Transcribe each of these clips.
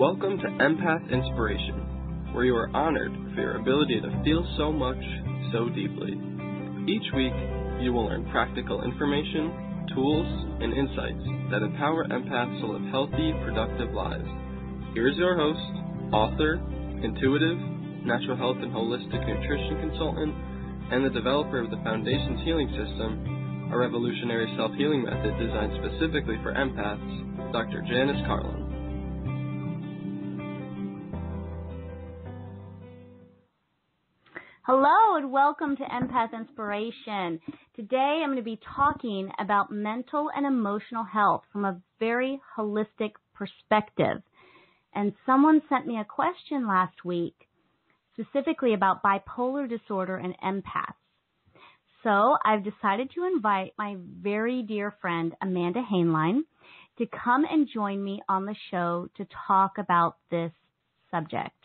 Welcome to Empath Inspiration, where you are honored for your ability to feel so much, so deeply. Each week, you will learn practical information, tools, and insights that empower empaths to live healthy, productive lives. Here's your host, author, intuitive, natural health and holistic nutrition consultant, and the developer of the Foundations Healing System, a revolutionary self-healing method designed specifically for empaths, Dr. Janice. Hello and welcome to Empath Inspiration. Today I'm going to be talking about mental and emotional health from a very holistic perspective. And someone sent me a question last week specifically about bipolar disorder and empaths. So I've decided to invite my very dear friend Amanda Hainline to come and join me on the show to talk about this subject.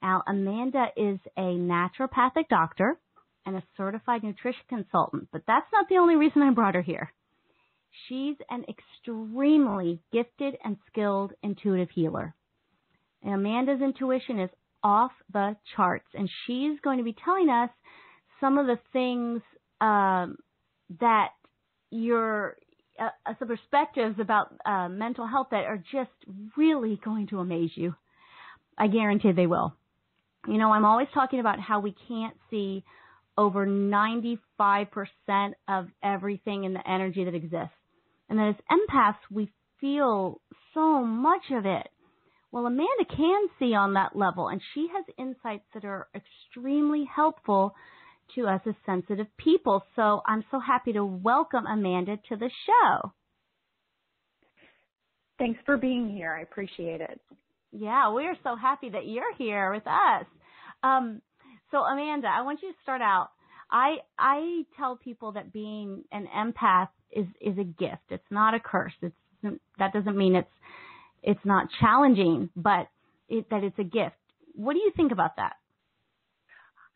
Now, Amanda is a naturopathic doctor and a certified nutrition consultant, but that's not the only reason I brought her here. She's an extremely gifted and skilled intuitive healer. And Amanda's intuition is off the charts, and she's going to be telling us some of the things that some perspectives about mental health that are just really going to amaze you. I guarantee they will. You know, I'm always talking about how we can't see over 95% of everything in the energy that exists. And that as empaths, we feel so much of it. Well, Amanda can see on that level, and she has insights that are extremely helpful to us as sensitive people. So I'm so happy to welcome Amanda to the show. Thanks for being here. I appreciate it. Yeah, we're so happy that you're here with us. So Amanda, I want you to start out. I tell people that being an empath is a gift. It's not a curse. That doesn't mean it's not challenging, but that it's a gift. What do you think about that?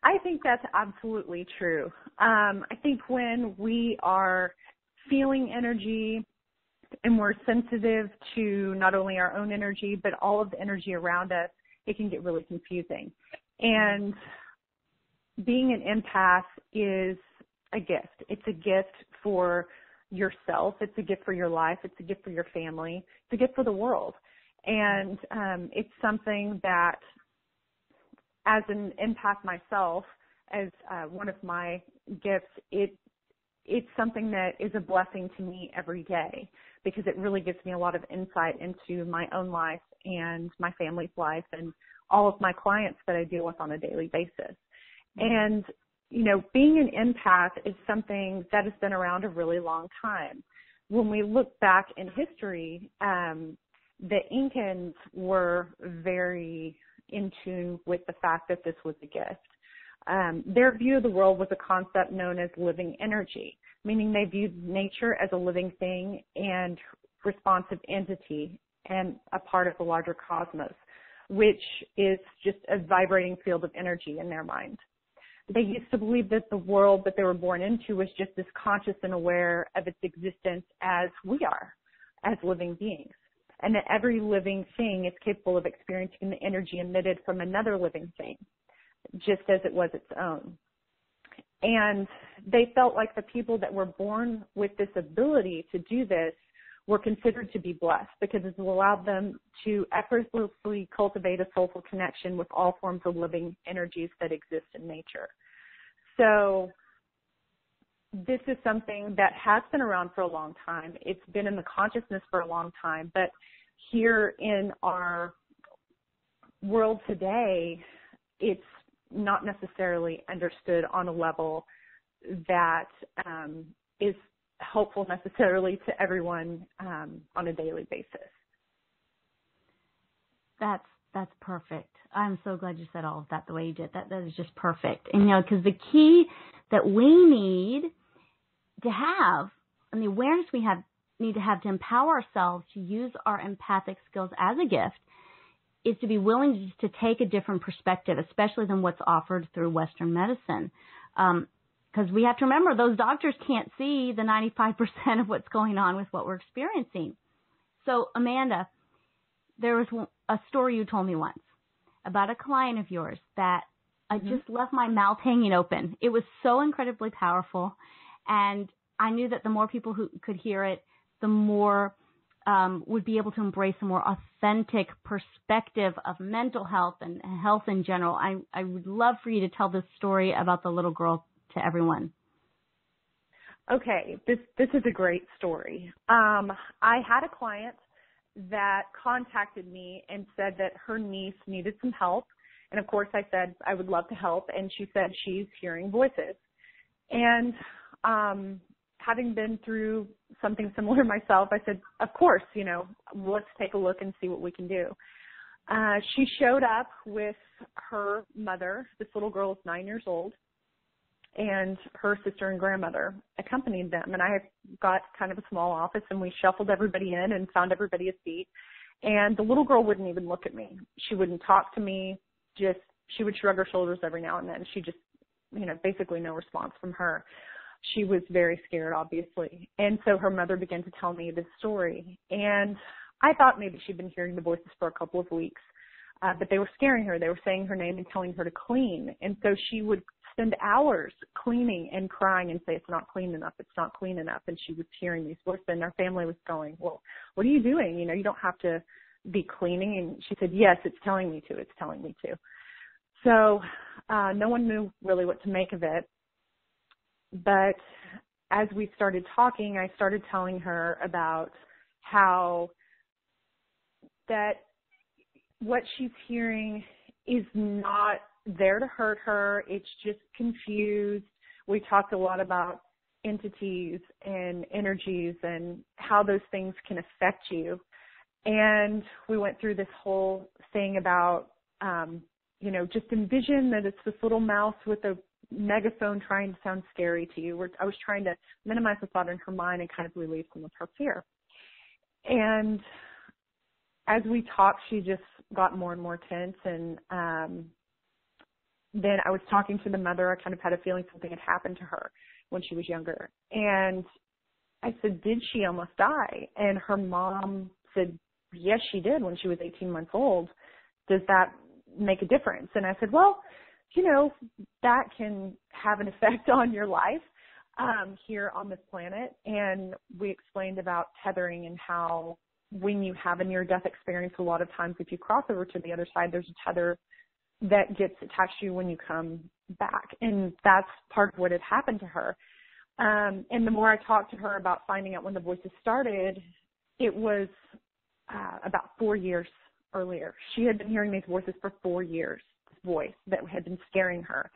I think that's absolutely true. I think when we are feeling energy and we're sensitive to not only our own energy, but all of the energy around us, it can get really confusing. And being an empath is a gift. It's a gift for yourself. It's a gift for your life. It's a gift for your family. It's a gift for the world. And it's something that, as an empath myself, as one of my gifts, it's something that is a blessing to me every day, because it really gives me a lot of insight into my own life and my family's life and all of my clients that I deal with on a daily basis. And, you know, being an empath is something that has been around a really long time. When we look back in history, the Incans were very in tune with the fact that this was a gift. Their view of the world was a concept known as living energy, meaning they viewed nature as a living thing and responsive entity and a part of the larger cosmos, which is just a vibrating field of energy in their mind. They used to believe that the world that they were born into was just as conscious and aware of its existence as we are, as living beings, and that every living thing is capable of experiencing the energy emitted from another living thing, just as it was its own. And they felt like the people that were born with this ability to do this were considered to be blessed, because it allowed them to effortlessly cultivate a soulful connection with all forms of living energies that exist in nature. So this is something that has been around for a long time. It's been in the consciousness for a long time, but here in our world today, it's not necessarily understood on a level that is helpful necessarily to everyone on a daily basis. That's perfect. I'm so glad you said all of that the way you did. That is just perfect. And, you know, because the key that we need to have, and the awareness we need to have to empower ourselves to use our empathic skills as a gift, is to be willing to take a different perspective, especially than what's offered through Western medicine. Because we have to remember, those doctors can't see the 95% of what's going on with what we're experiencing. So, Amanda, there was a story you told me once about a client of yours that I just left my mouth hanging open. It was so incredibly powerful, and I knew that the more people who could hear it, the more would be able to embrace a more authentic perspective of mental health and health in general. I would love for you to tell this story about the little girl to everyone. Okay, this is a great story. I had a client that contacted me and said that her niece needed some help. And of course I said I would love to help. And she said she's hearing voices. And having been through something similar myself, I said, of course, let's take a look and see what we can do. She showed up with her mother. This little girl is 9 years old. And her sister and grandmother accompanied them. And I got kind of a small office, and we shuffled everybody in and found everybody a seat. And the little girl wouldn't even look at me. She wouldn't talk to me. She would shrug her shoulders every now and then. She just, basically no response from her. She was very scared, obviously. And so her mother began to tell me this story. And I thought maybe she'd been hearing the voices for a couple of weeks. But they were scaring her. They were saying her name and telling her to clean. And so she would spend hours cleaning and crying and say, it's not clean enough, it's not clean enough. And she was hearing these voices, and our family was going, well, what are you doing? You don't have to be cleaning. And she said, yes, it's telling me to. So no one knew really what to make of it. But as we started talking, I started telling her about how that what she's hearing is not there to hurt her. It's just confused. We talked a lot about entities and energies and how those things can affect you. And we went through this whole thing about, just envision that it's this little mouse with a megaphone trying to sound scary to you. I was trying to minimize the thought in her mind and kind of relieve some of her fear. And as we talked, she just got more and more tense. And then I was talking to the mother. I kind of had a feeling something had happened to her when she was younger. And I said, did she almost die? And her mom said, yes, she did when she was 18 months old. Does that make a difference? And I said, well, that can have an effect on your life here on this planet. And we explained about tethering and how when you have a near-death experience, a lot of times if you cross over to the other side, there's a tether that gets attached to you when you come back. And that's part of what had happened to her. And the more I talked to her about finding out when the voices started, it was about 4 years earlier. She had been hearing these voices for 4 years, this voice that had been scaring her.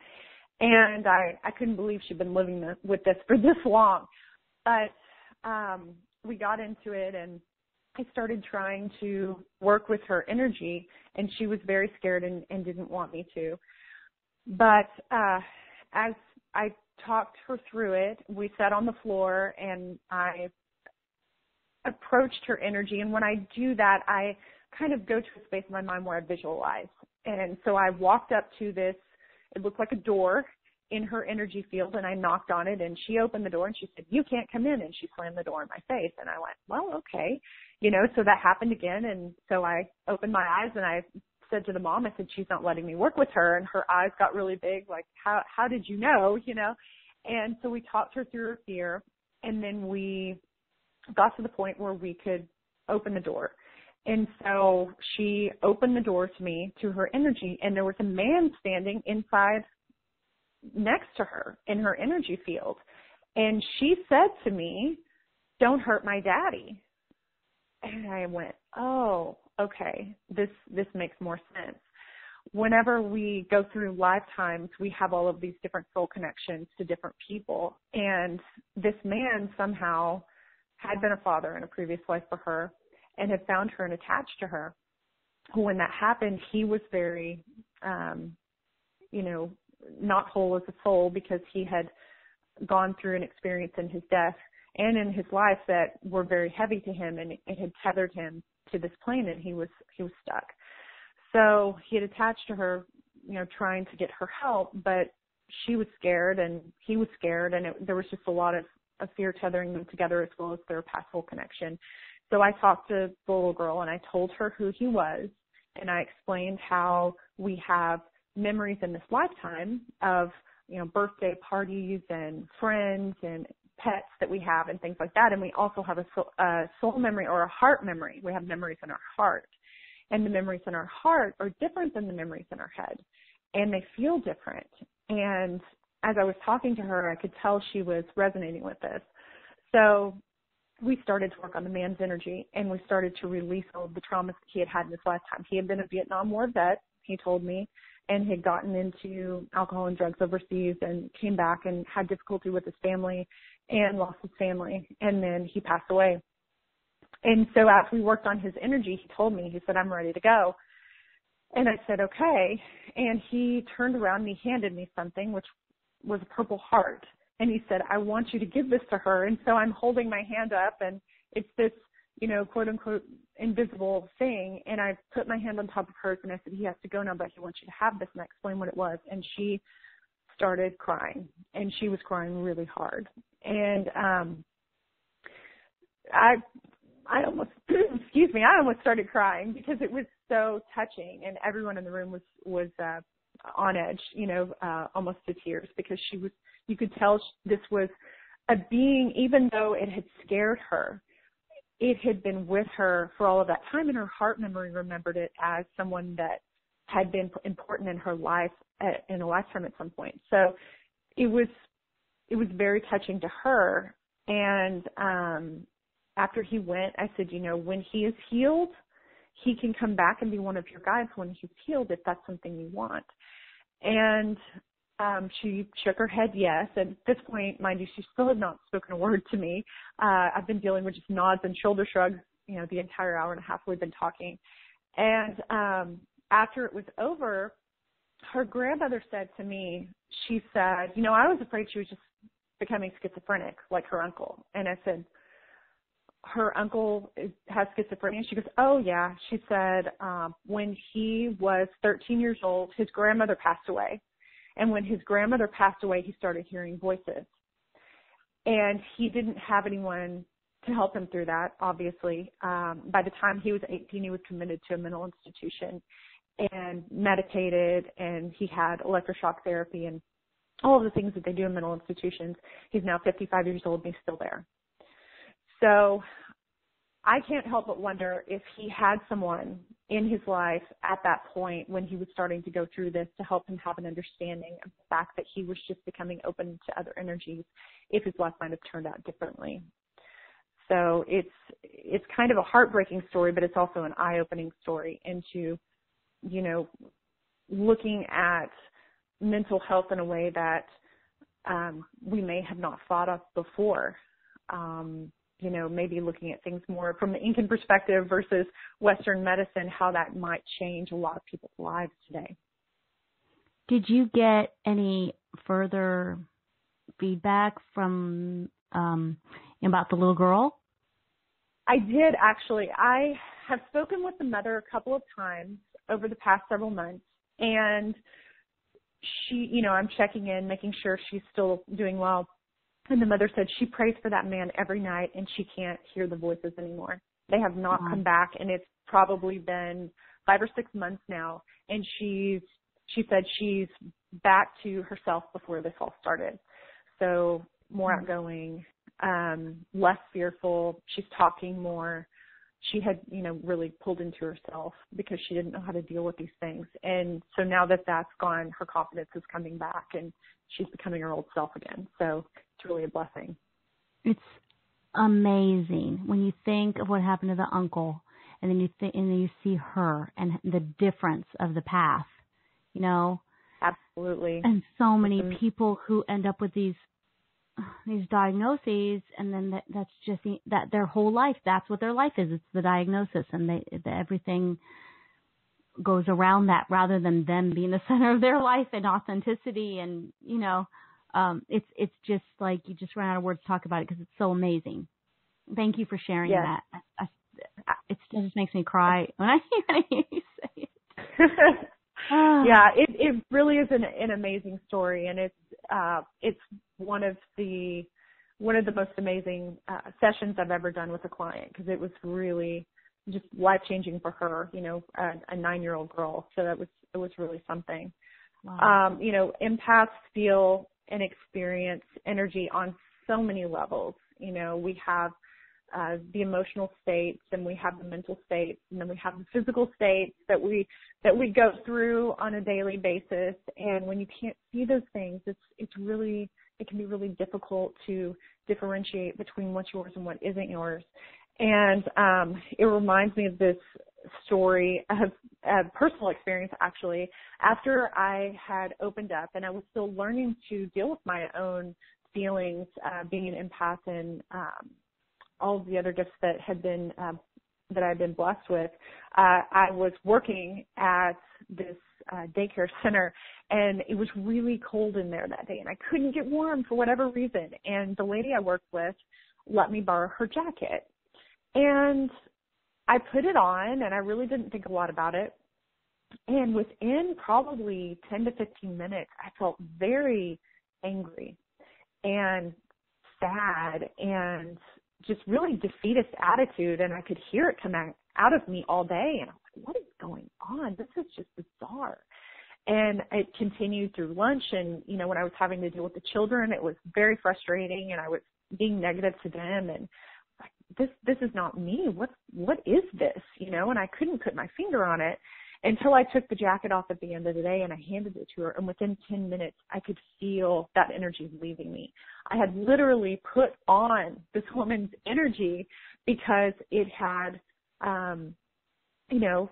And I couldn't believe she'd been living with this for this long. But we got into it, and I started trying to work with her energy, and she was very scared and didn't want me to. But as I talked her through it, we sat on the floor, and I approached her energy. And when I do that, I kind of go to a space in my mind where I visualize. And so I walked up to this, it looked like a door in her energy field, and I knocked on it, and she opened the door, and she said, you can't come in, and she slammed the door in my face. And I went, well, okay. So that happened again, and so I opened my eyes, and I said to the mom, I said, she's not letting me work with her, and her eyes got really big, like, how did you know, And so we talked her through her fear, and then we got to the point where we could open the door. And so she opened the door to me, to her energy, and there was a man standing inside next to her in her energy field. And she said to me, don't hurt my daddy. And I went, oh, okay, this makes more sense. Whenever we go through lifetimes, we have all of these different soul connections to different people. And this man somehow had been a father in a previous life for her and had found her and attached to her. When that happened, he was very, not whole as a soul, because he had gone through an experience in his death and in his life that were very heavy to him, and it had tethered him to this plane, and he was stuck. So he had attached to her, trying to get her help, but she was scared and he was scared, and there was just a lot of fear tethering them together, as well as their past soul connection. So I talked to the little girl and I told her who he was, and I explained how we have memories in this lifetime of, birthday parties and friends and pets that we have and things like that. And we also have a soul memory or a heart memory. We have memories in our heart. And the memories in our heart are different than the memories in our head. And they feel different. And as I was talking to her, I could tell she was resonating with this. So we started to work on the man's energy, and we started to release all of the traumas that he had in his lifetime. He had been a Vietnam War vet, he told me, and had gotten into alcohol and drugs overseas and came back and had difficulty with his family and lost his family, and then he passed away. And so after we worked on his energy, he told me, he said, I'm ready to go. And I said, okay. And he turned around and he handed me something, which was a purple heart. And he said, I want you to give this to her. And so I'm holding my hand up, and it's this, quote unquote, invisible thing. And I put my hand on top of hers, and I said, he has to go now, but he wants you to have this. And I explained what it was. And she started crying, and she was crying really hard. And I almost, I almost started crying because it was so touching, and everyone in the room was on edge, almost to tears, because you could tell this was a being, even though it had scared her, it had been with her for all of that time, and her heart memory remembered it as someone that had been important in her life in a lifetime at some point. So it was very touching to her. And after he went, I said, when he is healed, he can come back and be one of your guides when he's healed, if that's something you want. And she shook her head yes. At this point, mind you, she still had not spoken a word to me. I've been dealing with just nods and shoulder shrugs, the entire hour and a half we've been talking. And after it was over, her grandmother said to me, she said, I was afraid she was just becoming schizophrenic like her uncle. And I said, her uncle has schizophrenia? She goes, oh, yeah. She said when he was 13 years old, his grandmother passed away. And when his grandmother passed away, he started hearing voices. And he didn't have anyone to help him through that, obviously. By the time he was 18, he was committed to a mental institution and meditated, and he had electroshock therapy and all of the things that they do in mental institutions. He's now 55 years old, and he's still there. So I can't help but wonder if he had someone in his life at that point when he was starting to go through this to help him have an understanding of the fact that he was just becoming open to other energies, if his life might have turned out differently. So it's kind of a heartbreaking story, but it's also an eye-opening story into, looking at mental health in a way that we may have not thought of before. Maybe looking at things more from the Incan perspective versus Western medicine, how that might change a lot of people's lives today. Did you get any further feedback from about the little girl? I did, actually. I have spoken with the mother a couple of times over the past several months, and she, I'm checking in, making sure she's still doing well. And the mother said she prays for that man every night, and she can't hear the voices anymore. They have not come back, and it's probably been 5 or 6 months now. And she said she's back to herself before this all started. So more outgoing, less fearful. She's talking more. She had, really pulled into herself because she didn't know how to deal with these things. And so now that that's gone, her confidence is coming back, and she's becoming her old self again. So it's really a blessing. It's amazing when you think of what happened to the uncle, and then you see her and the difference of the path, Absolutely. And so many people who end up with these diagnoses, and then that's just that their whole life, that's what their life is. It's the diagnosis, and everything goes around that rather than them being the center of their life and authenticity. And, it's just like you just ran out of words to talk about it because it's so amazing. Thank you for sharing that. It just makes me cry when I hear you say it. Yeah, it really is an amazing story, and it's one of the one of the most amazing sessions I've ever done with a client, because it was really just life-changing for her, you know, a 9-year-old girl. So it was really something. Wow. You know, empaths feel and experience energy on so many levels. You know, we have the emotional states, and we have the mental states, and then we have the physical states that we go through on a daily basis. And when you can't see those things, it can be really difficult to differentiate between what's yours and what isn't yours. And it reminds me of this story of a personal experience, actually. After I had opened up and I was still learning to deal with my own feelings, being an empath, and all of the other gifts that had been that I've been blessed with, I was working at this daycare center, and it was really cold in there that day, and I couldn't get warm for whatever reason. And the lady I worked with let me borrow her jacket, and I put it on, and I really didn't think a lot about it. And within probably 10 to 15 minutes, I felt very angry and sad and just really defeatist attitude, and I could hear it come out of me all day. And I was like, what is going on? This is just bizarre. And it continued through lunch, and, you know, when I was having to deal with the children, it was very frustrating, and I was being negative to them, and like, this is not me. What is this? You know, and I couldn't put my finger on it until I took the jacket off at the end of the day and I handed it to her. And within 10 minutes, I could feel that energy leaving me. I had literally put on this woman's energy because it had, you know,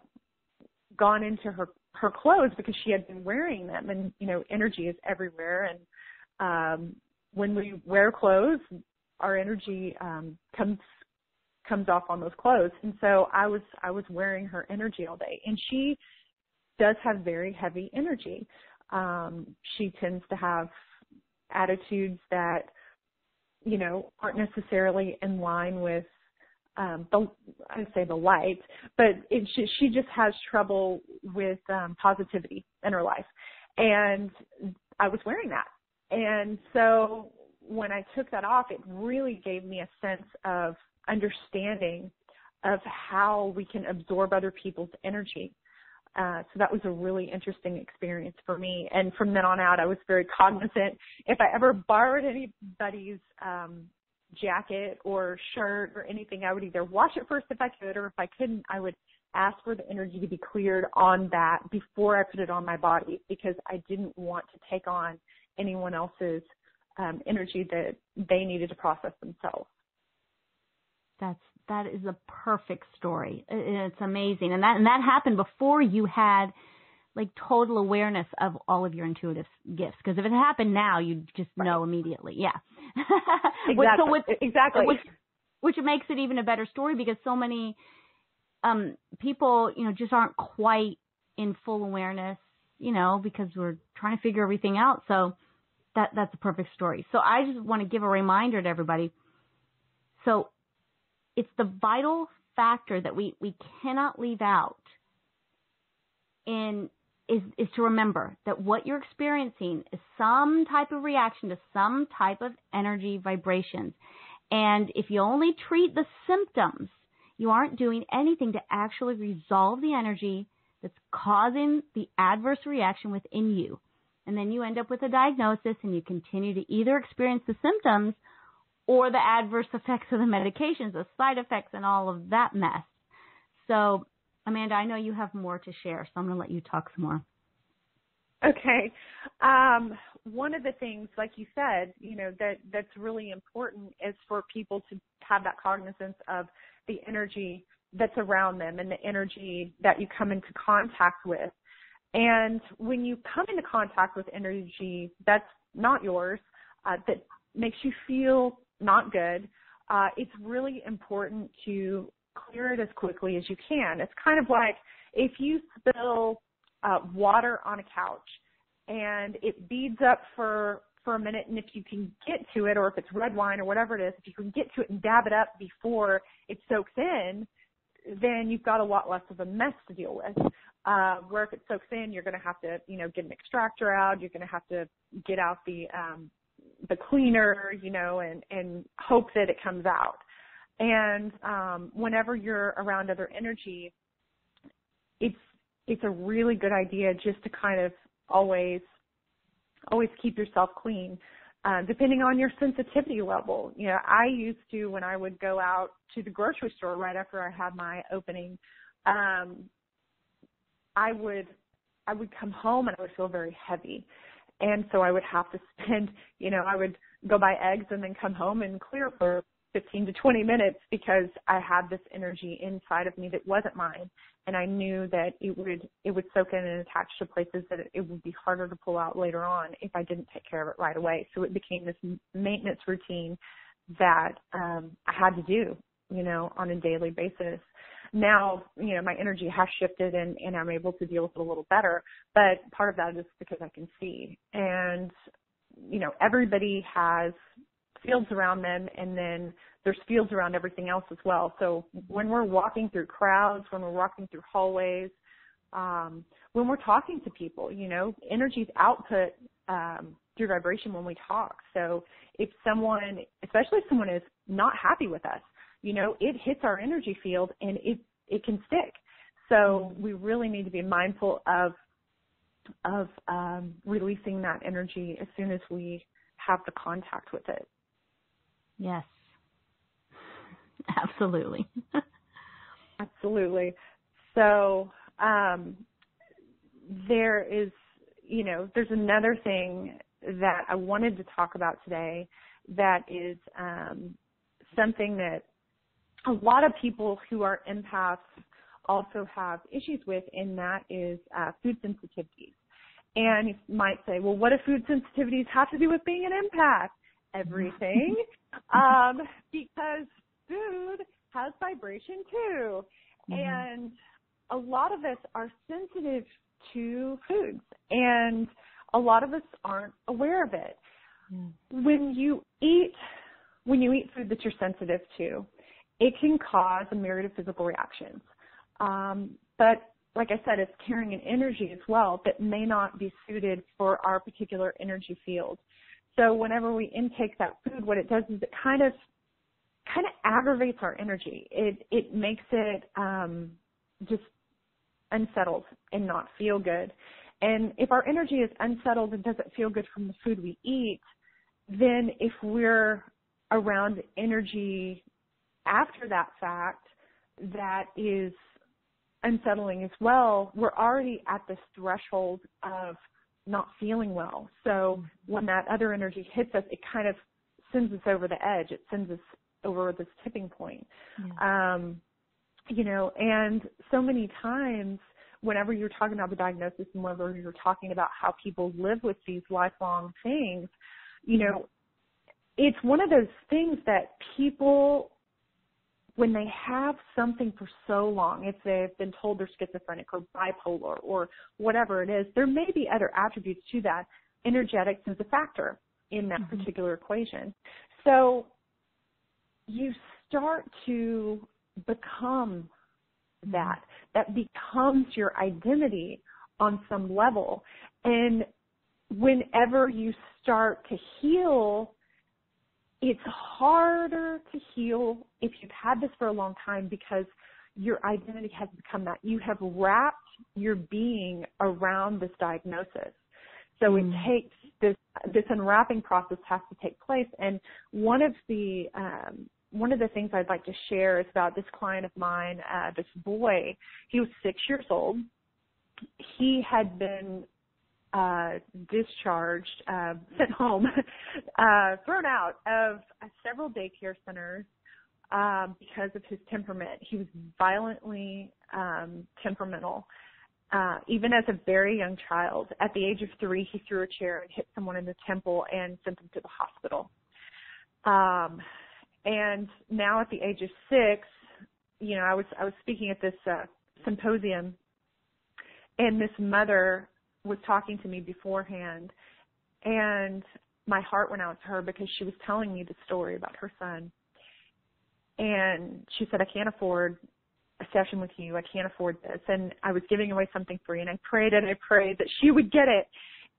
gone into her clothes because she had been wearing them. And, you know, energy is everywhere. And when we wear clothes, our energy comes off on those clothes. And so I was wearing her energy all day, and she does have very heavy energy. She tends to have attitudes that, you know, aren't necessarily in line with I'd say the light, but she just has trouble with positivity in her life. And I was wearing that. And so when I took that off, it really gave me a sense of understanding of how we can absorb other people's energy. So that was a really interesting experience for me. And from then on out, I was very cognizant. If I ever borrowed anybody's jacket or shirt or anything, I would either wash it first if I could, or if I couldn't, I would ask for the energy to be cleared on that before I put it on my body, because I didn't want to take on anyone else's energy that they needed to process themselves. That is a perfect story. It's amazing. And that happened before you had like total awareness of all of your intuitive gifts. Because if it happened now, you'd just know immediately. Yeah. Exactly. Which makes it even a better story, because so many people, you know, just aren't quite in full awareness, you know, because we're trying to figure everything out. So that's a perfect story. So I just want to give a reminder to everybody. So it's the vital factor that we cannot leave out is to remember that what you're experiencing is some type of reaction to some type of energy vibrations. And if you only treat the symptoms, you aren't doing anything to actually resolve the energy that's causing the adverse reaction within you. And then you end up with a diagnosis, and you continue to either experience the symptoms or the adverse effects of the medications, the side effects, and all of that mess. So, Amanda, I know you have more to share, so I'm going to let you talk some more. Okay. One of the things, like you said, you know, that's really important is for people to have that cognizance of the energy that's around them and the energy that you come into contact with. And when you come into contact with energy that's not yours, that makes you feel not good, it's really important to clear it as quickly as you can. It's kind of like if you spill water on a couch and it beads up for a minute, and if you can get to it, or if it's red wine or whatever it is, if you can get to it and dab it up before it soaks in, then you've got a lot less of a mess to deal with. Where if it soaks in, you're going to have to, you know, get an extractor out. You're going to have to get out the the cleaner, and hope that it comes out. And whenever you're around other energy, it's a really good idea just to kind of always keep yourself clean, depending on your sensitivity level. I used to, when I would go out to the grocery store right after I had my opening, I would come home and I would feel very heavy. And so I would have to spend, I would go buy eggs and then come home and clear for 15 to 20 minutes because I had this energy inside of me that wasn't mine. And I knew that it would soak in and attach to places that it would be harder to pull out later on if I didn't take care of it right away. So it became this maintenance routine that I had to do, on a daily basis. Now, my energy has shifted and I'm able to deal with it a little better, but part of that is because I can see. And, everybody has fields around them, and then there's fields around everything else as well. So when we're walking through crowds, when we're walking through hallways, when we're talking to people, energy's output through vibration when we talk. So if someone, especially if someone is not happy with us, it hits our energy field and it can stick. So we really need to be mindful of releasing that energy as soon as we have the contact with it. Yes, absolutely. Absolutely. So there's another thing that I wanted to talk about today that is something that a lot of people who are empaths also have issues with, and that is food sensitivities. And you might say, well, what do food sensitivities have to do with being an empath? Everything, because food has vibration too. Mm-hmm. And a lot of us are sensitive to foods, and a lot of us aren't aware of it. Mm-hmm. When you eat food that you're sensitive to, it can cause a myriad of physical reactions. But like I said, it's carrying an energy as well that may not be suited for our particular energy field. So whenever we intake that food, what it does is it kind of aggravates our energy. It makes it just unsettled and not feel good. And if our energy is unsettled and doesn't feel good from the food we eat, then if we're around energy after that fact that is unsettling as well, we're already at this threshold of not feeling well. So when that other energy hits us, it kind of sends us over the edge. It sends us over this tipping point. Yeah. And so many times whenever you're talking about the diagnosis and whenever you're talking about how people live with these lifelong things, it's one of those things that people, when they have something for so long, if they've been told they're schizophrenic or bipolar or whatever it is, there may be other attributes to that. Energetics is a factor in that mm-hmm. particular equation. So you start to become that becomes your identity on some level. And whenever you start to heal, it's harder to heal if you've had this for a long time because your identity has become that. You have wrapped your being around this diagnosis. So it takes this unwrapping process has to take place. And one of the things I'd like to share is about this client of mine, this boy. He was 6 years old. He had been discharged, sent home, thrown out of several daycare centers because of his temperament. He was violently temperamental. Even as a very young child, at the age of 3, he threw a chair and hit someone in the temple and sent them to the hospital. And now at the age of 6, I was speaking at this symposium, and this mother was talking to me beforehand, and my heart went out to her because she was telling me the story about her son. And she said, I can't afford a session with you. I can't afford this. And I was giving away something free, and I prayed that she would get it.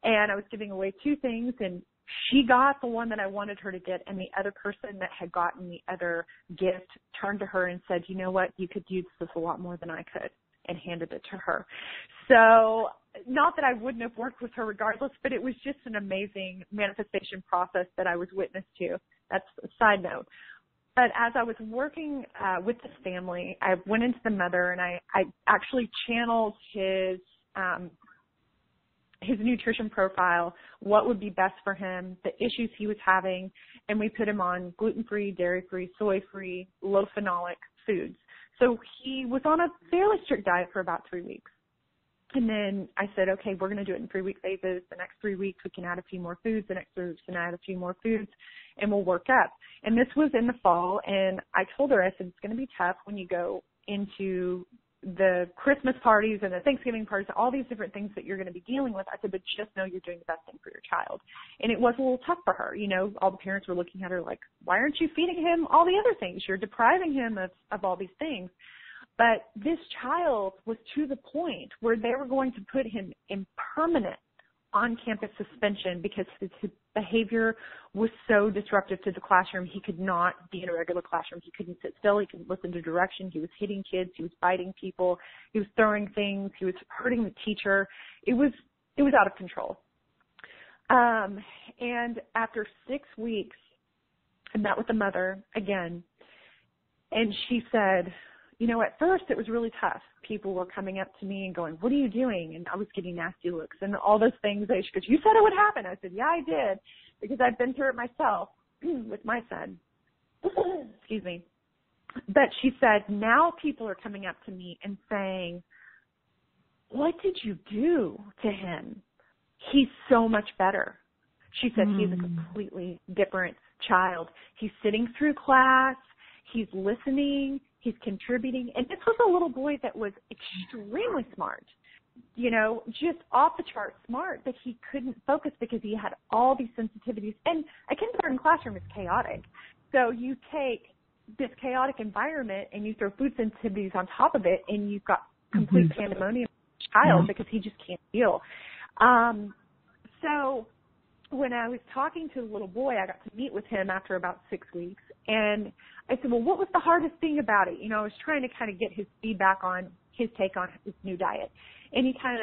And I was giving away 2 things, and she got the one that I wanted her to get, and the other person that had gotten the other gift turned to her and said, you know what, you could use this a lot more than I could, and handed it to her. So not that I wouldn't have worked with her regardless, but it was just an amazing manifestation process that I was witness to. That's a side note. But as I was working with this family, I went into the mother, and I actually channeled his nutrition profile, what would be best for him, the issues he was having, and we put him on gluten-free, dairy-free, soy-free, low-phenolic foods. So he was on a fairly strict diet for about 3 weeks. And then I said, okay, we're going to do it in 3-week phases. The next 3 weeks, we can add a few more foods. The next 3 weeks, we can add a few more foods, and we'll work up. And this was in the fall, and I told her, I said, it's going to be tough when you go into the Christmas parties and the Thanksgiving parties, all these different things that you're going to be dealing with. I said, but just know you're doing the best thing for your child. And it was a little tough for her. You know, all the parents were looking at her like, why aren't you feeding him all the other things? You're depriving him of all these things. But this child was to the point where they were going to put him in permanent on-campus suspension because his behavior was so disruptive to the classroom. He could not be in a regular classroom. He couldn't sit still. He couldn't listen to direction. He was hitting kids. He was biting people. He was throwing things. He was hurting the teacher. It was out of control. And after 6 weeks, I met with the mother again, and she said, you know, at first it was really tough. People were coming up to me and going, what are you doing? And I was getting nasty looks and all those things. She goes, you said it would happen. I said, yeah, I did, because I've been through it myself with my son. Excuse me. But she said, now people are coming up to me and saying, what did you do to him? He's so much better. She said, he's a completely different child. He's sitting through class. He's listening. He's contributing. And this was a little boy that was extremely smart, you know, just off the chart smart, but he couldn't focus because he had all these sensitivities. And a kindergarten classroom is chaotic. So you take this chaotic environment and you throw food sensitivities on top of it, and you've got complete pandemonium with the child because he just can't deal. So when I was talking to the little boy, I got to meet with him after about 6 weeks. And I said, well, what was the hardest thing about it? You know, I was trying to kind of get his feedback on his take on his new diet. And he said,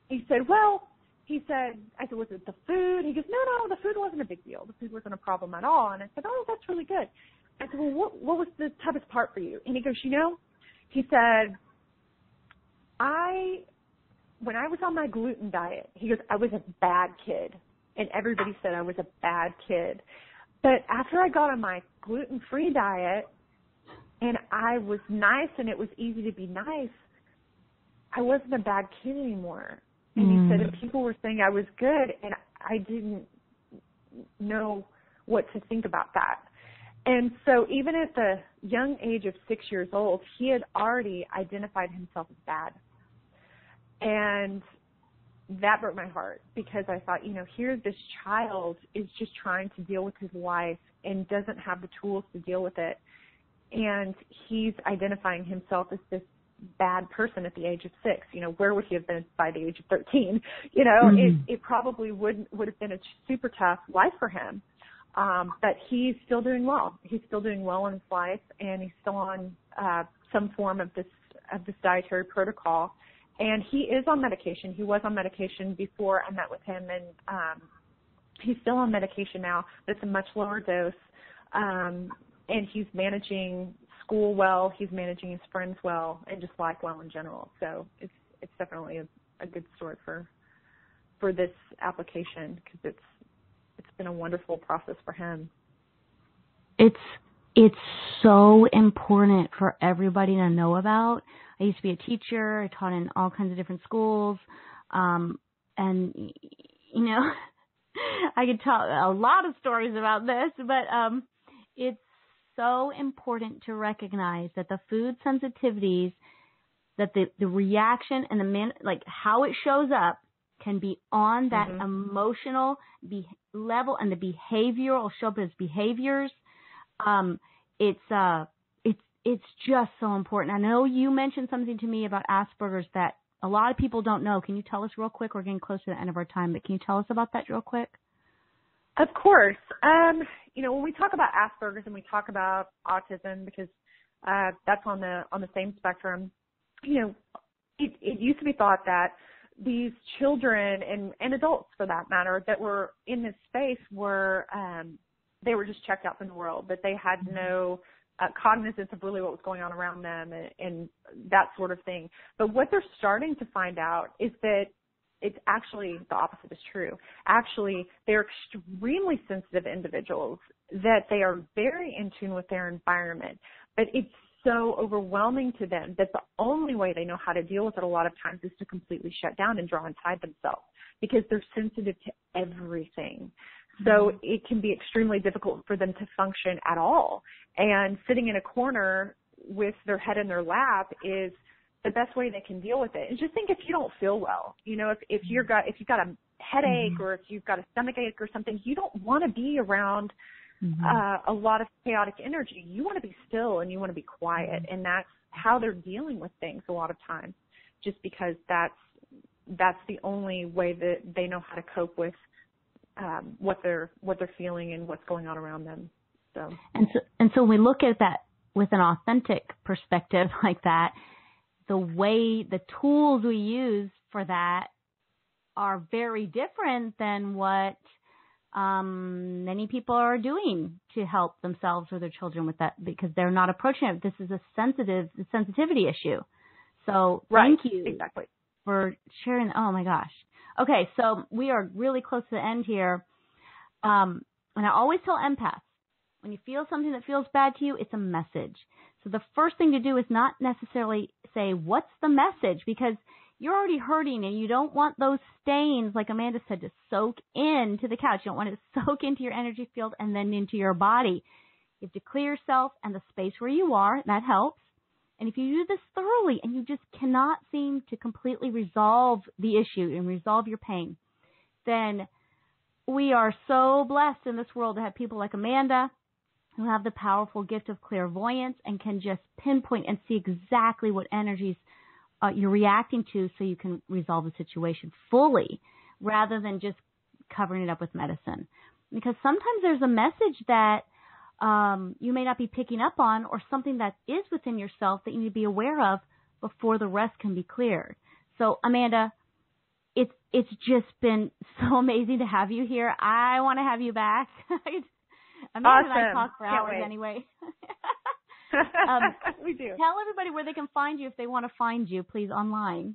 I said, was it the food? He goes, no, the food wasn't a big deal. The food wasn't a problem at all. And I said, oh, that's really good. I said, well, what was the toughest part for you? And he goes, he said, when I was on my gluten diet, he goes, I was a bad kid. And everybody said I was a bad kid. But after I got on my gluten-free diet and I was nice and it was easy to be nice, I wasn't a bad kid anymore. And he said that people were saying I was good, and I didn't know what to think about that. And so even at the young age of 6 years old, he had already identified himself as bad. And that broke my heart, because I thought, you know, here this child is just trying to deal with his life and doesn't have the tools to deal with it. And he's identifying himself as this bad person at the age of 6. You know, where would he have been by the age of 13? You know, it probably would have been a super tough life for him. But he's still doing well. He's still doing well in his life, and he's still on some form of this dietary protocol. And he is on medication. He was on medication before I met with him, and he's still on medication now, but it's a much lower dose. And he's managing school well. He's managing his friends well, and just life well in general. So it's definitely a good story for this application, because it's been a wonderful process for him. It's so important for everybody to know about. I used to be a teacher. I taught in all kinds of different schools. And, you know, I could tell a lot of stories about this, but it's so important to recognize that the food sensitivities, that the reaction and how it shows up can be on that emotional level, and the behavioral show up as behaviors. It's just so important. I know you mentioned something to me about Asperger's that a lot of people don't know. Can you tell us real quick? We're getting close to the end of our time, but can you tell us about that real quick? Of course. When we talk about Asperger's and we talk about autism, because that's on the same spectrum, it used to be thought that these children and adults, for that matter, that were in this space were they were just checked out from the world, that they had no cognizance of really what was going on around them and that sort of thing. But what they're starting to find out is that it's actually the opposite is true. Actually, they're extremely sensitive individuals, that they are very in tune with their environment, but it's so overwhelming to them that the only way they know how to deal with it a lot of times is to completely shut down and draw inside themselves, because they're sensitive to everything. So it can be extremely difficult for them to function at all. And sitting in a corner with their head in their lap is the best way they can deal with it. And just think, if you don't feel well, if you've got a headache or if you've got a stomach ache or something, you don't want to be around a lot of chaotic energy. You want to be still and you want to be quiet. And that's how they're dealing with things a lot of times, just because that's the only way that they know how to cope with what they're feeling and what's going on around them. And so when we look at that with an authentic perspective like that, the tools we use for that are very different than what many people are doing to help themselves or their children with that, because they're not approaching it. This is a sensitivity issue. So thank you for sharing. Oh my gosh. Okay, so we are really close to the end here. And I always tell empaths, when you feel something that feels bad to you, it's a message. So the first thing to do is not necessarily say, what's the message? Because you're already hurting and you don't want those stains, like Amanda said, to soak into the couch. You don't want it to soak into your energy field and then into your body. You have to clear yourself and the space where you are. That helps. And if you do this thoroughly and you just cannot seem to completely resolve the issue and resolve your pain, then we are so blessed in this world to have people like Amanda who have the powerful gift of clairvoyance and can just pinpoint and see exactly what energies you're reacting to, so you can resolve the situation fully rather than just covering it up with medicine. Because sometimes there's a message that you may not be picking up on, or something that is within yourself that you need to be aware of before the rest can be cleared. So, Amanda, it's just been so amazing to have you here. I want to have you back. Amanda and I talk for hours anyway. We do. Tell everybody where they can find you if they want to find you, please, online.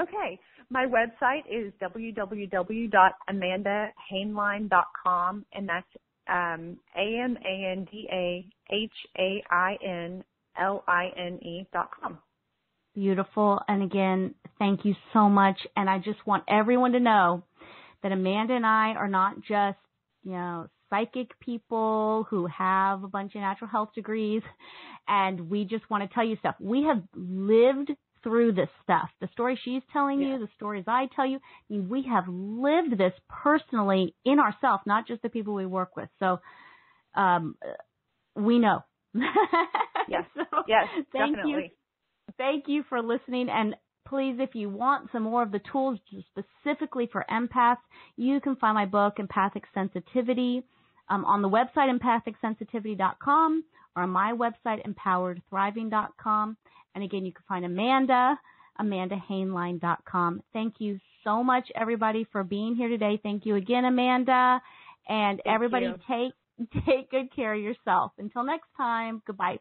Okay. My website is www.amandahainline.com, and that's AmandaHainline.com. Beautiful. And again, thank you so much. And I just want everyone to know that Amanda and I are not just, psychic people who have a bunch of natural health degrees, and we just want to tell you stuff. We have lived through this stuff. The story she's telling you, the stories I tell you, we have lived this personally in ourselves, not just the people we work with. So we know. Yes, Thank definitely. you. Thank you for listening. And please, if you want some more of the tools specifically for empaths, you can find my book, Empathic Sensitivity, on the website, empathicsensitivity.com, or on my website, empoweredthriving.com. And again, you can find Amanda, amandahainline.com. Thank you so much, everybody, for being here today. Thank you again, Amanda. And everybody, take good care of yourself. Until next time, goodbye.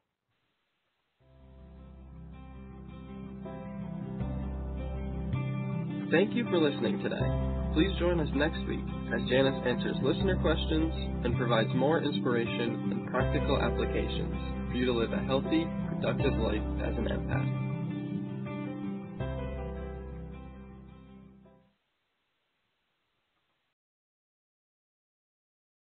Thank you for listening today. Please join us next week as Janice answers listener questions and provides more inspiration and practical applications for you to live a healthy, productive life as an empath.